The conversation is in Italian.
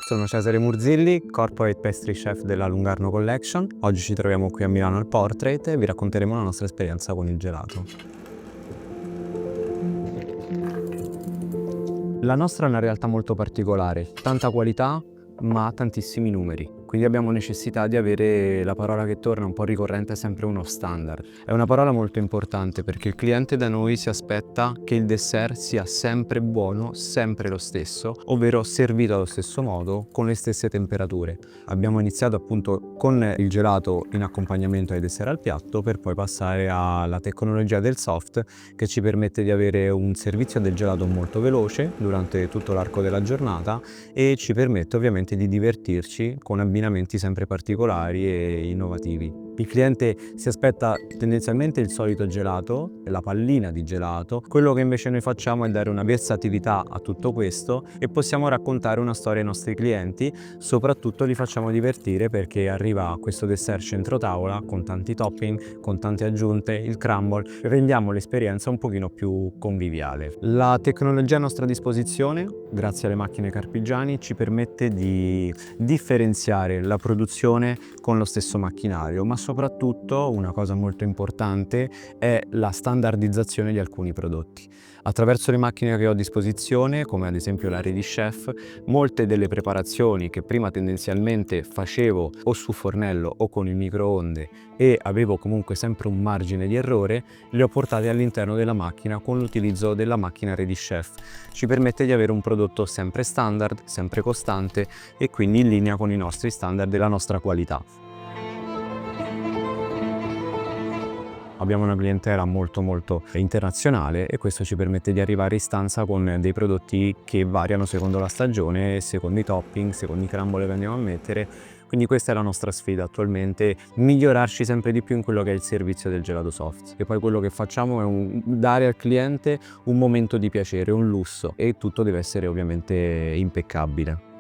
Sono Cesare Murzilli, Corporate Pastry Chef della Lungarno Collection. Oggi ci troviamo qui a Milano al Portrait e vi racconteremo la nostra esperienza con il gelato. La nostra è una realtà molto particolare, tanta qualità ma tantissimi numeri. Quindi abbiamo necessità di avere la parola che torna un po' ricorrente, è sempre uno standard. È una parola molto importante perché il cliente da noi si aspetta che il dessert sia sempre buono, sempre lo stesso, ovvero servito allo stesso modo, con le stesse temperature. Abbiamo iniziato appunto con il gelato in accompagnamento ai dessert al piatto per poi passare alla tecnologia del soft che ci permette di avere un servizio del gelato molto veloce durante tutto l'arco della giornata e ci permette ovviamente di divertirci con abbinamenti sempre particolari e innovativi. Il cliente si aspetta tendenzialmente il solito gelato, la pallina di gelato. Quello che invece noi facciamo è dare una versatilità a tutto questo e possiamo raccontare una storia ai nostri clienti, soprattutto li facciamo divertire perché arriva questo dessert centro tavola con tanti topping, con tante aggiunte, il crumble, rendiamo l'esperienza un pochino più conviviale. La tecnologia a nostra disposizione, grazie alle macchine Carpigiani, ci permette di differenziare la produzione con lo stesso macchinario, ma soprattutto una cosa molto importante è la standardizzazione di alcuni prodotti. Attraverso le macchine che ho a disposizione, come ad esempio la Ready Chef, molte delle preparazioni che prima tendenzialmente facevo o su fornello o con il microonde e avevo comunque sempre un margine di errore, le ho portate all'interno della macchina con l'utilizzo della macchina Ready Chef. Ci permette di avere un prodotto sempre standard, sempre costante e quindi in linea con i nostri standard e la nostra qualità. Abbiamo una clientela molto internazionale e questo ci permette di arrivare in stanza con dei prodotti che variano secondo la stagione, secondo i topping, secondo i crumble che andiamo a mettere. Quindi questa è la nostra sfida attualmente, migliorarci sempre di più in quello che è il servizio del gelato soft. E poi quello che facciamo è dare al cliente un momento di piacere, un lusso e tutto deve essere ovviamente impeccabile.